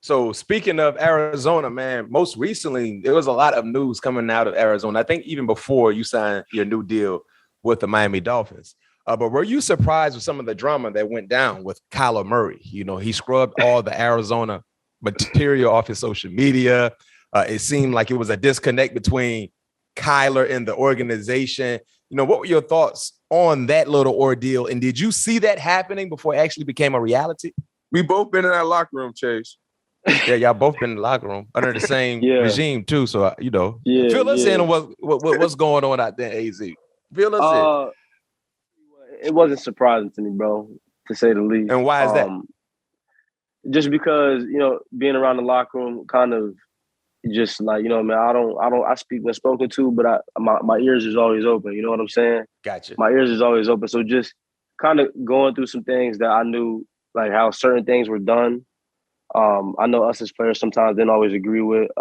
So speaking of Arizona, man, most recently there was a lot of news coming out of Arizona. I think even before you signed your new deal with the Miami Dolphins. But were you surprised with some of the drama that went down with Kyler Murray? You know, he scrubbed all the Arizona material off his social media. It seemed like it was a disconnect between Kyler and the organization. You know, what were your thoughts on that little ordeal? And did you see that happening before it actually became a reality? We both been in that locker room, Chase. Yeah, y'all both been in the locker room under the same regime too. So fill us in on what's going on out there, AZ. Fill us in. It wasn't surprising to me, bro, to say the least. And why is that? Just because being around the locker room, kind of just like man, I speak when spoken to, but my ears is always open. You know what I'm saying? Gotcha. My ears is always open. So just kind of going through some things that I knew, like how certain things were done. I know us as players sometimes didn't always agree with,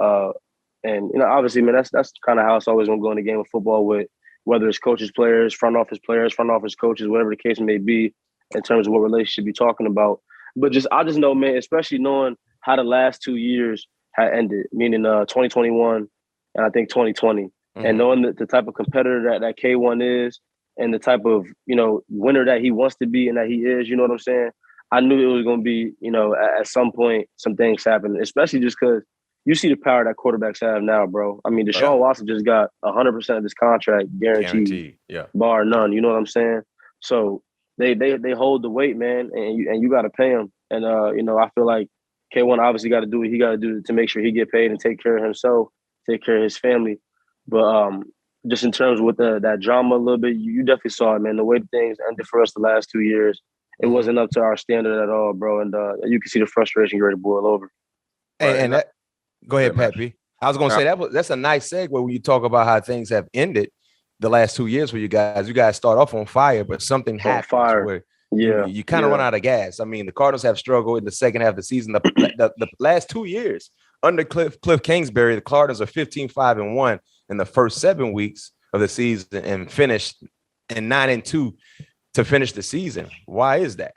and obviously, man, that's kind of how it's always going to go in the game of football, with whether it's coaches, players, front office coaches, whatever the case may be, in terms of what relationship you're talking about. But I just know, man, especially knowing how the last 2 years had ended, meaning 2021 and I think 2020, and knowing the type of competitor that K1 is, and the type of winner that he wants to be and that he is. You know what I'm saying? I knew it was going to be, at some point, some things happen, especially just because you see the power that quarterbacks have now, bro. I mean, Deshaun Watson just got 100% of his contract guaranteed, bar none. You know what I'm saying? So they hold the weight, man, and you got to pay him. And, I feel like K1 obviously got to do what he got to do to make sure he get paid and take care of himself, take care of his family. But just in terms of with that drama a little bit, you definitely saw it, man. The way things ended for us the last 2 years, it wasn't up to our standard at all, bro. And you can see the frustration get ready to boil over. Go ahead, Pat P. I was going to say that's a nice segue when you talk about how things have ended the last 2 years for you guys. You guys start off on fire, but something happens where you kind of run out of gas. I mean, the Cardinals have struggled in the second half of the season. The last 2 years under Cliff Kingsbury, the Cardinals are 15-5-1 in the first 7 weeks of the season and finished in 9-2 to finish the season. Why is that?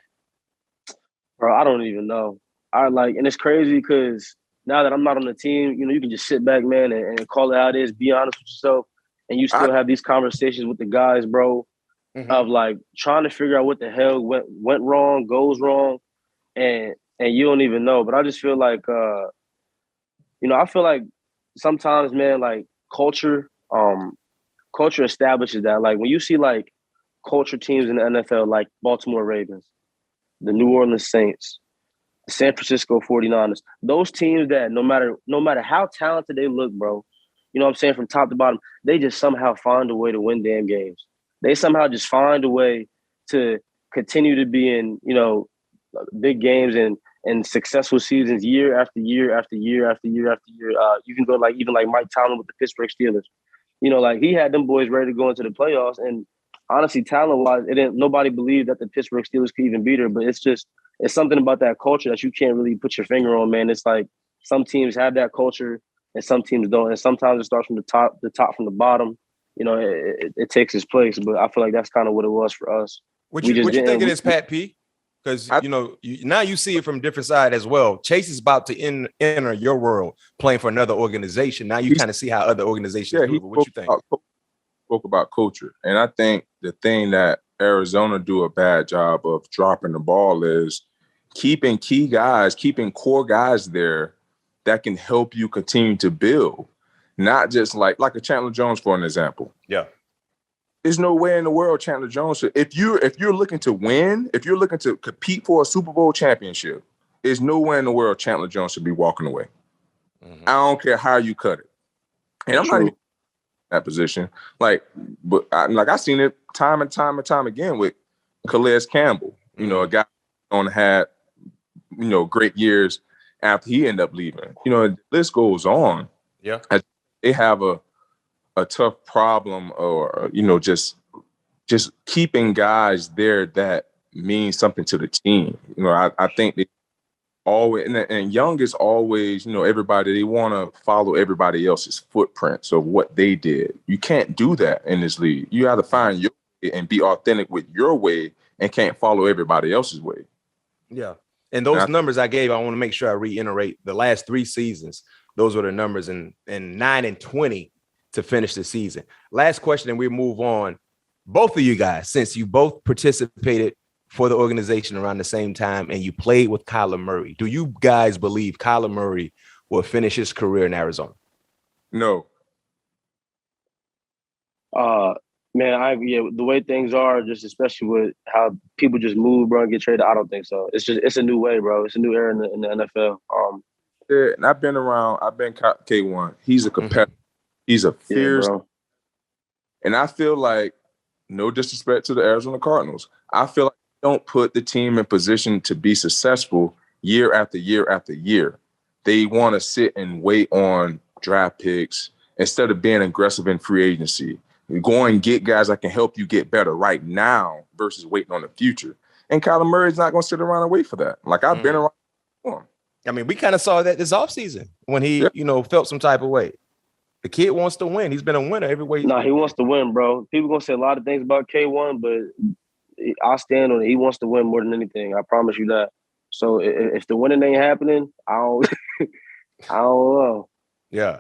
Bro, I don't even know. And it's crazy because now that I'm not on the team, you can just sit back, man, and call it how it is, be honest with yourself, and you still have these conversations with the guys, bro, of like trying to figure out what the hell went wrong, goes wrong, and you don't even know. But I just feel like, I feel like sometimes, man, like culture establishes that. Like when you see like culture teams in the NFL, like Baltimore Ravens, the New Orleans Saints, the San Francisco 49ers, those teams that no matter how talented they look, bro, you know what I'm saying, from top to bottom, they just somehow find a way to win damn games. They somehow just find a way to continue to be in, big games and successful seasons year after year after year after year after year. You can go like even like Mike Tomlin with the Pittsburgh Steelers. Like he had them boys ready to go into the playoffs, and honestly, talent-wise, nobody believed that the Pittsburgh Steelers could even beat her. But it's something about that culture that you can't really put your finger on, man. It's like some teams have that culture and some teams don't. And sometimes it starts from the top from the bottom. It takes its place. But I feel like that's kind of what it was for us. What you think it is, Pat P? Because, now you see it from a different side as well. Chase is about to enter your world playing for another organization. Now you kind of see how other organizations move. What you think? Spoke about culture. And I think the thing that Arizona do a bad job of dropping the ball is keeping keeping core guys there that can help you continue to build. Not just like a Chandler Jones, for an example. Yeah. There's no way in the world Chandler Jones should, if you're looking to win, if you're looking to compete for a Super Bowl championship, there's no way in the world Chandler Jones should be walking away. I don't care how you cut it. And I'm not even in that position. But I seen it time and time again with Calais Campbell. A guy on had, great years after he ended up leaving. The list goes on. Yeah. They have a tough problem, or just keeping guys there that means something to the team. I think they always, and Young is always, everybody, they want to follow everybody else's footprints of what they did. You can't do that in this league. You got to find your way and be authentic with your way, and can't follow everybody else's way. Yeah. And those numbers I gave, I want to make sure I reiterate the last 3 seasons. Those were the numbers in 9 and 20 to finish the season. Last question, and we move on. Both of you guys, since you both participated for the organization around the same time and you played with Kyler Murray, do you guys believe Kyler Murray will finish his career in Arizona? No. Man, the way things are, just especially with how people just move, bro, and get traded, I don't think so. It's a new way, bro. It's a new era in the NFL. Yeah, and I've been K1. He's a competitor. He's a fierce. Yeah, and I feel like, no disrespect to the Arizona Cardinals, I feel like they don't put the team in position to be successful year after year after year. They want to sit and wait on draft picks instead of being aggressive in free agency. Go and get guys that can help you get better right now versus waiting on the future. And Kyler Murray's not going to sit around and wait for that. Like, I've been around for him. I mean, we kind of saw that this offseason when he, felt some type of way. The kid wants to win. He's been a winner every way. No, he wants to win, bro. People going to say a lot of things about K1, but I'll stand on it. He wants to win more than anything. I promise you that. So if the winning ain't happening, I don't know. Yeah.